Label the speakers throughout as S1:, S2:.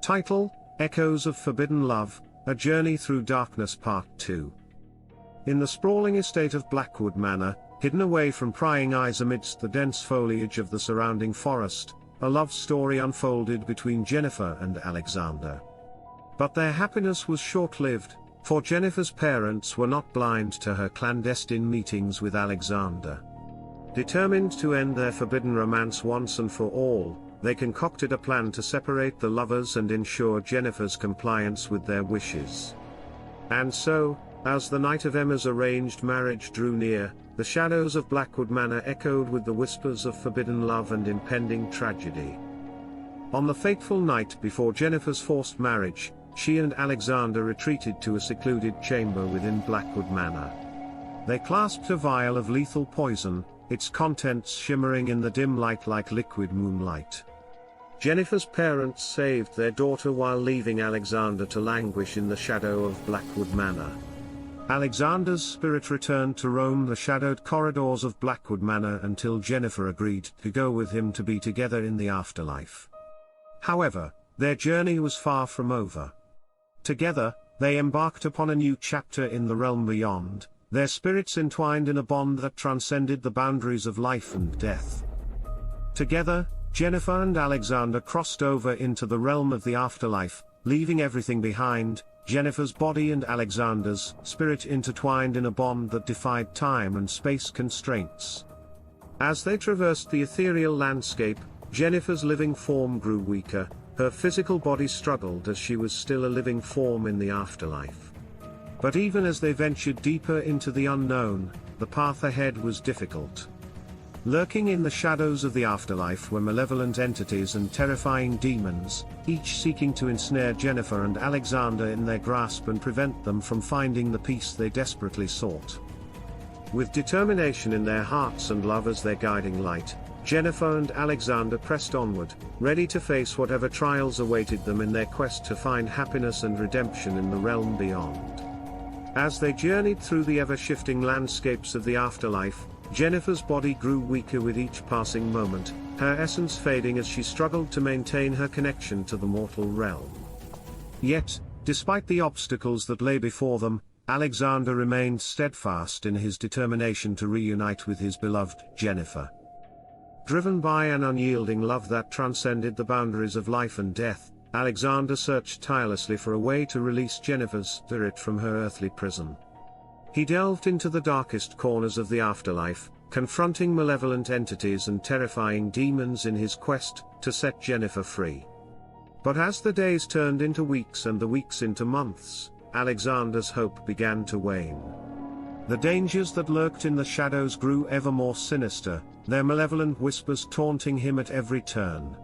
S1: Title: Echoes of Forbidden Love, A Journey Through Darkness Part 2. In the sprawling estate of Blackwood Manor, hidden away from prying eyes amidst the dense foliage of the surrounding forest, a love story unfolded between Jennifer and Alexander. But their happiness was short-lived, for Jennifer's parents were not blind to her clandestine meetings with Alexander. Determined to end their forbidden romance once and for all, they concocted a plan to separate the lovers and ensure Jennifer's compliance with their wishes. And so, as the night of Emma's arranged marriage drew near, the shadows of Blackwood Manor echoed with the whispers of forbidden love and impending tragedy. On the fateful night before Jennifer's forced marriage, she and Alexander retreated to a secluded chamber within Blackwood Manor. They clasped a vial of lethal poison, its contents shimmering in the dim light like liquid moonlight. Jennifer's parents saved their daughter while leaving Alexander to languish in the shadow of Blackwood Manor. Alexander's spirit returned to roam the shadowed corridors of Blackwood Manor until Jennifer agreed to go with him to be together in the afterlife. However, their journey was far from over. Together, they embarked upon a new chapter in the realm beyond, their spirits entwined in a bond that transcended the boundaries of life and death. Together, Jennifer and Alexander crossed over into the realm of the afterlife, leaving everything behind, Jennifer's body and Alexander's spirit intertwined in a bond that defied time and space constraints. As they traversed the ethereal landscape, Jennifer's living form grew weaker, her physical body struggled as she was still a living form in the afterlife. But even as they ventured deeper into the unknown, the path ahead was difficult. Lurking in the shadows of the afterlife were malevolent entities and terrifying demons, each seeking to ensnare Jennifer and Alexander in their grasp and prevent them from finding the peace they desperately sought. With determination in their hearts and love as their guiding light, Jennifer and Alexander pressed onward, ready to face whatever trials awaited them in their quest to find happiness and redemption in the realm beyond. As they journeyed through the ever-shifting landscapes of the afterlife, Jennifer's body grew weaker with each passing moment, her essence fading as she struggled to maintain her connection to the mortal realm. Yet, despite the obstacles that lay before them, Alexander remained steadfast in his determination to reunite with his beloved Jennifer. Driven by an unyielding love that transcended the boundaries of life and death, Alexander searched tirelessly for a way to release Jennifer's spirit from her earthly prison. He delved into the darkest corners of the afterlife, confronting malevolent entities and terrifying demons in his quest to set Jennifer free. But as the days turned into weeks and the weeks into months, Alexander's hope began to wane. The dangers that lurked in the shadows grew ever more sinister, their malevolent whispers taunting him at every turn.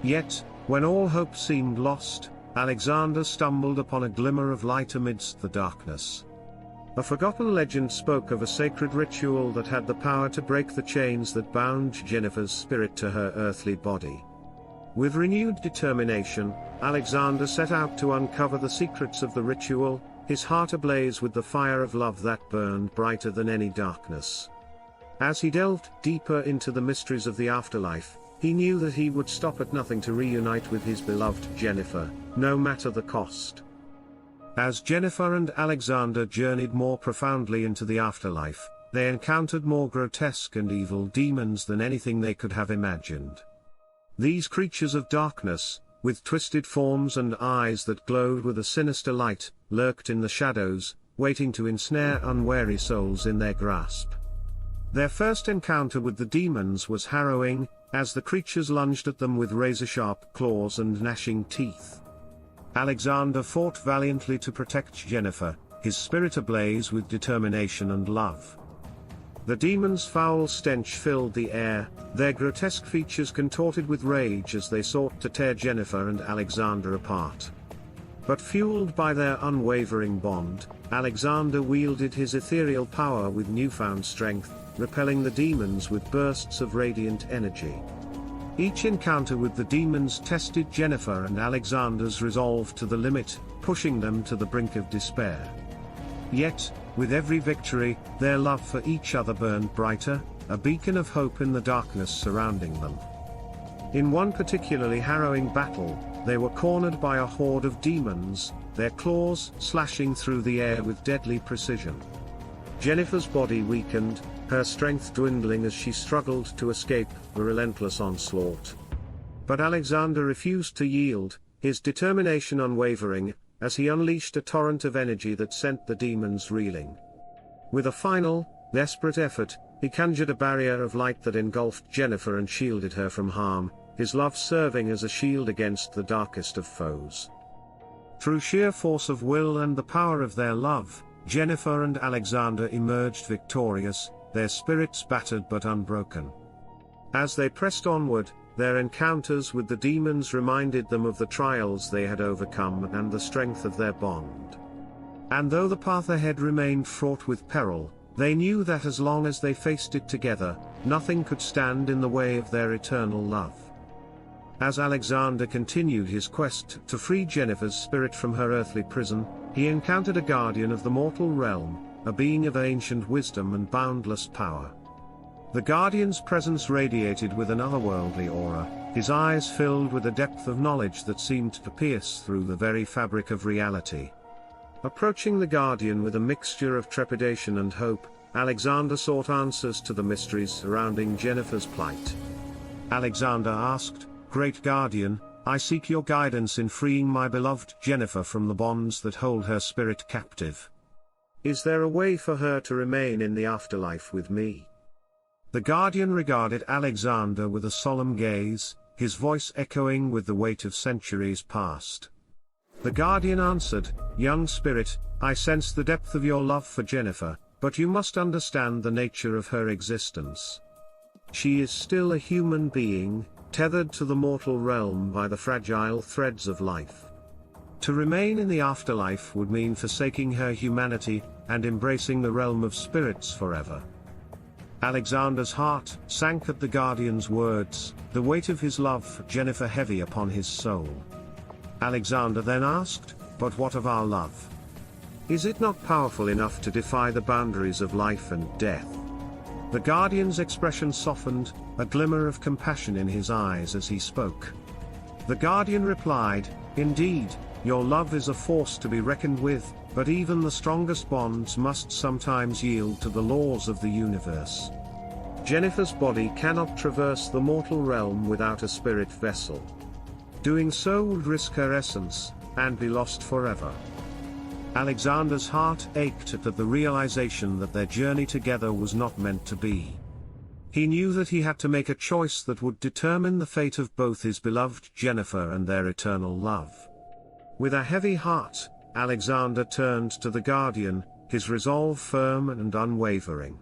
S1: Yet, when all hope seemed lost, Alexander stumbled upon a glimmer of light amidst the darkness. A forgotten legend spoke of a sacred ritual that had the power to break the chains that bound Jennifer's spirit to her earthly body. With renewed determination, Alexander set out to uncover the secrets of the ritual, his heart ablaze with the fire of love that burned brighter than any darkness. As he delved deeper into the mysteries of the afterlife, he knew that he would stop at nothing to reunite with his beloved Jennifer, no matter the cost. As Jennifer and Alexander journeyed more profoundly into the afterlife, they encountered more grotesque and evil demons than anything they could have imagined. These creatures of darkness, with twisted forms and eyes that glowed with a sinister light, lurked in the shadows, waiting to ensnare unwary souls in their grasp. Their first encounter with the demons was harrowing, as the creatures lunged at them with razor-sharp claws and gnashing teeth. Alexander fought valiantly to protect Jennifer, his spirit ablaze with determination and love. The demons' foul stench filled the air, their grotesque features contorted with rage as they sought to tear Jennifer and Alexander apart. But fueled by their unwavering bond, Alexander wielded his ethereal power with newfound strength, repelling the demons with bursts of radiant energy. Each encounter with the demons tested Jennifer and Alexander's resolve to the limit, pushing them to the brink of despair. Yet, with every victory, their love for each other burned brighter, a beacon of hope in the darkness surrounding them. In one particularly harrowing battle, they were cornered by a horde of demons, their claws slashing through the air with deadly precision. Jennifer's body weakened, her strength dwindling as she struggled to escape the relentless onslaught. But Alexander refused to yield, his determination unwavering, as he unleashed a torrent of energy that sent the demons reeling. With a final, desperate effort, he conjured a barrier of light that engulfed Jennifer and shielded her from harm, his love serving as a shield against the darkest of foes. Through sheer force of will and the power of their love, Jennifer and Alexander emerged victorious, their spirits battered but unbroken. As they pressed onward, their encounters with the demons reminded them of the trials they had overcome and the strength of their bond. And though the path ahead remained fraught with peril, they knew that as long as they faced it together, nothing could stand in the way of their eternal love. As Alexander continued his quest to free Jennifer's spirit from her earthly prison, he encountered a guardian of the mortal realm, a being of ancient wisdom and boundless power. The guardian's presence radiated with an otherworldly aura, his eyes filled with a depth of knowledge that seemed to pierce through the very fabric of reality. Approaching the guardian with a mixture of trepidation and hope, Alexander sought answers to the mysteries surrounding Jennifer's plight. Alexander asked, "Great Guardian, I seek your guidance in freeing my beloved Jennifer from the bonds that hold her spirit captive. Is there a way for her to remain in the afterlife with me?" The guardian regarded Alexander with a solemn gaze, his voice echoing with the weight of centuries past. The guardian answered, "Young spirit, I sense the depth of your love for Jennifer, but you must understand the nature of her existence. She is still a human being, tethered to the mortal realm by the fragile threads of life. To remain in the afterlife would mean forsaking her humanity, and embracing the realm of spirits forever." Alexander's heart sank at the guardian's words, the weight of his love for Jennifer heavy upon his soul. Alexander then asked, "But what of our love? Is it not powerful enough to defy the boundaries of life and death?" The guardian's expression softened, a glimmer of compassion in his eyes as he spoke. The guardian replied, "Indeed, your love is a force to be reckoned with, but even the strongest bonds must sometimes yield to the laws of the universe. Jennifer's body cannot traverse the mortal realm without a spirit vessel. Doing so would risk her essence, and be lost forever." Alexander's heart ached at the realization that their journey together was not meant to be. He knew that he had to make a choice that would determine the fate of both his beloved Jennifer and their eternal love. With a heavy heart, Alexander turned to the guardian, his resolve firm and unwavering.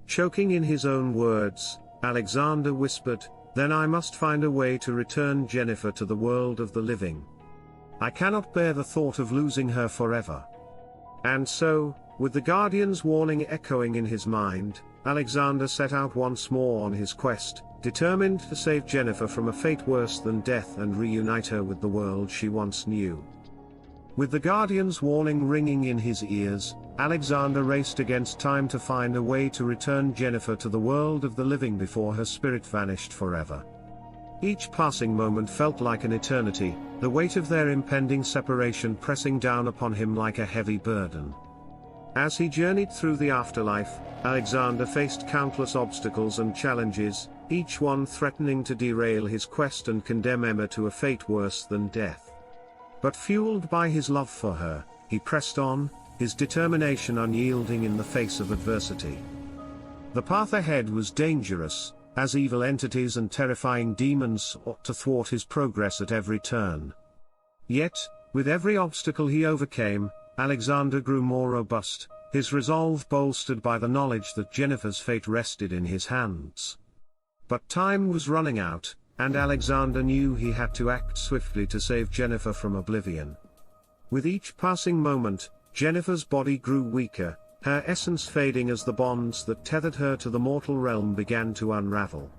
S1: Choking in his own words, Alexander whispered, "Then I must find a way to return Jennifer to the world of the living. I cannot bear the thought of losing her forever." And so, with the guardian's warning echoing in his mind, Alexander set out once more on his quest, determined to save Jennifer from a fate worse than death and reunite her with the world she once knew. With the guardian's warning ringing in his ears, Alexander raced against time to find a way to return Jennifer to the world of the living before her spirit vanished forever. Each passing moment felt like an eternity, the weight of their impending separation pressing down upon him like a heavy burden. As he journeyed through the afterlife, Alexander faced countless obstacles and challenges, each one threatening to derail his quest and condemn Emma to a fate worse than death. But fueled by his love for her, he pressed on, his determination unyielding in the face of adversity. The path ahead was dangerous, as evil entities and terrifying demons sought to thwart his progress at every turn. Yet, with every obstacle he overcame, Alexander grew more robust, his resolve bolstered by the knowledge that Jennifer's fate rested in his hands. But time was running out, and Alexander knew he had to act swiftly to save Jennifer from oblivion. With each passing moment, Jennifer's body grew weaker, her essence fading as the bonds that tethered her to the mortal realm began to unravel.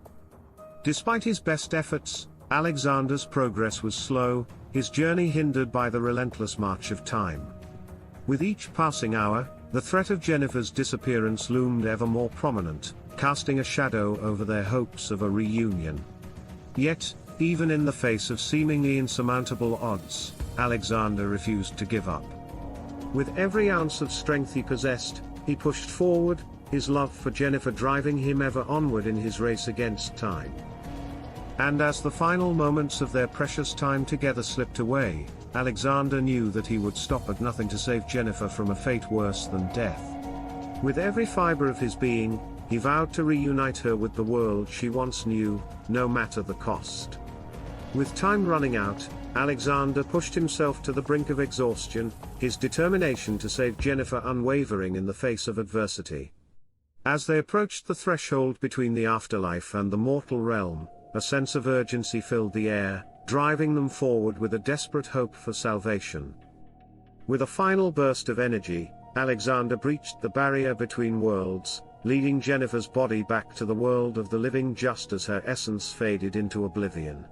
S1: Despite his best efforts, Alexander's progress was slow, his journey hindered by the relentless march of time. With each passing hour, the threat of Jennifer's disappearance loomed ever more prominent, casting a shadow over their hopes of a reunion. Yet, Even in the face of seemingly insurmountable odds, Alexander refused to give up. With every ounce of strength he possessed, he pushed forward, his love for Jennifer driving him ever onward in his race against time. And as the final moments of their precious time together slipped away, Alexander knew that he would stop at nothing to save Jennifer from a fate worse than death. With every fiber of his being, he vowed to reunite her with the world she once knew, no matter the cost. With time running out, Alexander pushed himself to the brink of exhaustion, his determination to save Jennifer unwavering in the face of adversity. As they approached the threshold between the afterlife and the mortal realm, a sense of urgency filled the air, driving them forward with a desperate hope for salvation. With a final burst of energy, Alexander breached the barrier between worlds, leading Jennifer's body back to the world of the living just as her essence faded into oblivion.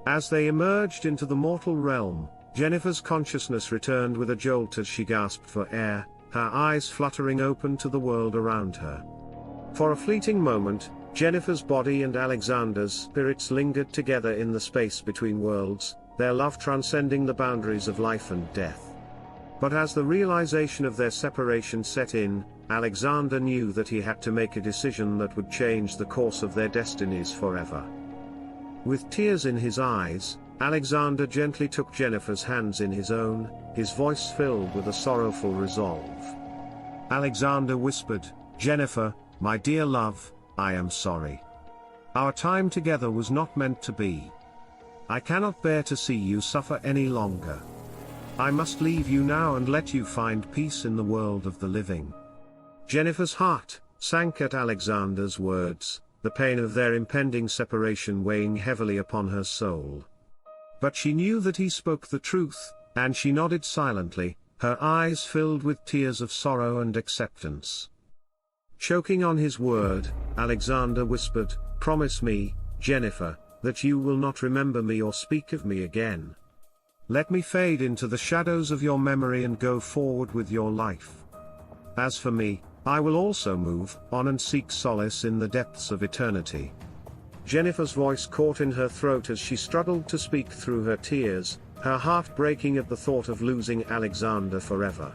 S1: As they emerged into the mortal realm, Jennifer's consciousness returned with a jolt as she gasped for air, her eyes fluttering open to the world around her. For a fleeting moment, Jennifer's body and Alexander's spirits lingered together in the space between worlds, their love transcending the boundaries of life and death. But as the realization of their separation set in, Alexander knew that he had to make a decision that would change the course of their destinies forever. With tears in his eyes, Alexander gently took Jennifer's hands in his own, his voice filled with a sorrowful resolve. Alexander whispered, "Jennifer, my dear love, I am sorry. Our time together was not meant to be. I cannot bear to see you suffer any longer. I must leave you now and let you find peace in the world of the living." Jennifer's heart sank at Alexander's words, the pain of their impending separation weighing heavily upon her soul. But she knew that he spoke the truth, and she nodded silently, her eyes filled with tears of sorrow and acceptance. Choking on his word, Alexander whispered, "Promise me, Jennifer, that you will not remember me or speak of me again. Let me fade into the shadows of your memory and go forward with your life. As for me, I will also move on and seek solace in the depths of eternity." Jennifer's voice caught in her throat as she struggled to speak through her tears, her heart breaking at the thought of losing Alexander forever.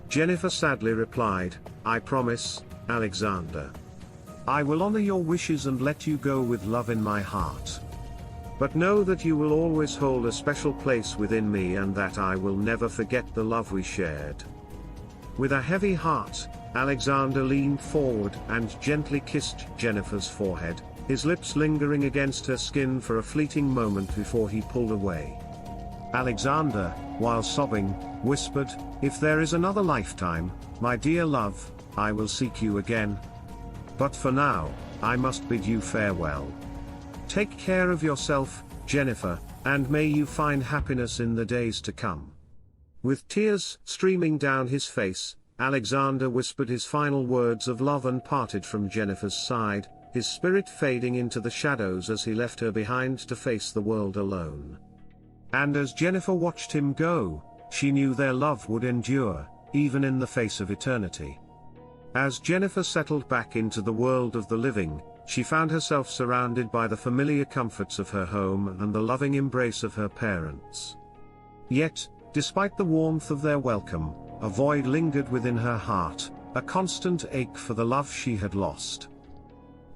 S1: Jennifer sadly replied, "I promise, Alexander. I will honor your wishes and let you go with love in my heart. But know that you will always hold a special place within me and that I will never forget the love we shared." With a heavy heart, Alexander leaned forward and gently kissed Jennifer's forehead, his lips lingering against her skin for a fleeting moment before he pulled away. Alexander, while sobbing, whispered, "If there is another lifetime, my dear love, I will seek you again. But for now, I must bid you farewell. Take care of yourself, Jennifer, and may you find happiness in the days to come." With tears streaming down his face, Alexander whispered his final words of love and parted from Jennifer's side, his spirit fading into the shadows as he left her behind to face the world alone. And as Jennifer watched him go, she knew their love would endure, even in the face of eternity. As Jennifer settled back into the world of the living, she found herself surrounded by the familiar comforts of her home and the loving embrace of her parents. Yet, despite the warmth of their welcome, a void lingered within her heart, a constant ache for the love she had lost.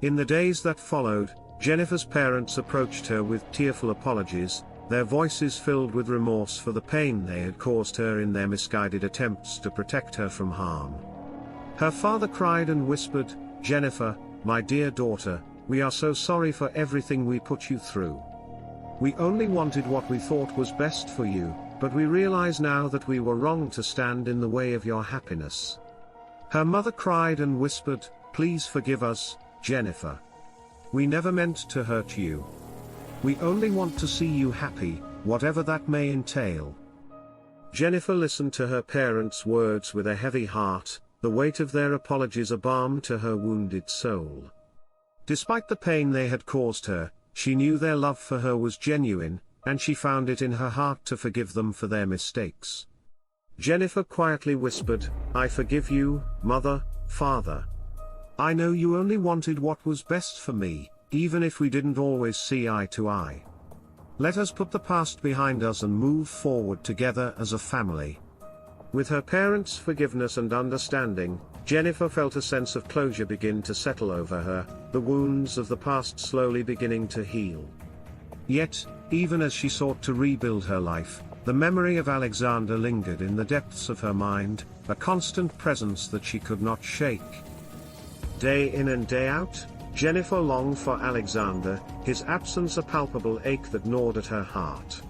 S1: In the days that followed, Jennifer's parents approached her with tearful apologies, their voices filled with remorse for the pain they had caused her in their misguided attempts to protect her from harm. Her father cried and whispered, "Jennifer, my dear daughter, we are so sorry for everything we put you through. We only wanted what we thought was best for you, but we realize now that we were wrong to stand in the way of your happiness." Her mother cried and whispered, "Please forgive us, Jennifer. We never meant to hurt you. We only want to see you happy, whatever that may entail." Jennifer listened to her parents' words with a heavy heart, the weight of their apologies a balm to her wounded soul. Despite the pain they had caused her, she knew their love for her was genuine, and she found it in her heart to forgive them for their mistakes. Jennifer quietly whispered, "I forgive you, Mother, Father. I know you only wanted what was best for me, even if we didn't always see eye to eye. Let us put the past behind us and move forward together as a family. With her parents' forgiveness and understanding, Jennifer felt a sense of closure begin to settle over her, the wounds of the past slowly beginning to heal. Yet, even as she sought to rebuild her life, the memory of Alexander lingered in the depths of her mind, a constant presence that she could not shake. Day in and day out, Jennifer longed for Alexander, his absence a palpable ache that gnawed at her heart.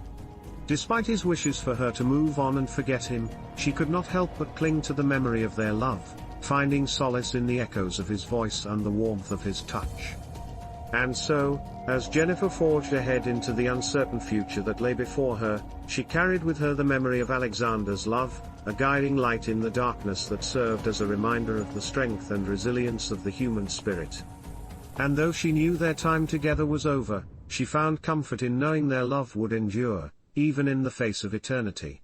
S1: Despite his wishes for her to move on and forget him, she could not help but cling to the memory of their love, finding solace in the echoes of his voice and the warmth of his touch. And so, as Jennifer forged ahead into the uncertain future that lay before her, she carried with her the memory of Alexander's love, a guiding light in the darkness that served as a reminder of the strength and resilience of the human spirit. And though she knew their time together was over, she found comfort in knowing their love would endure, even in the face of eternity.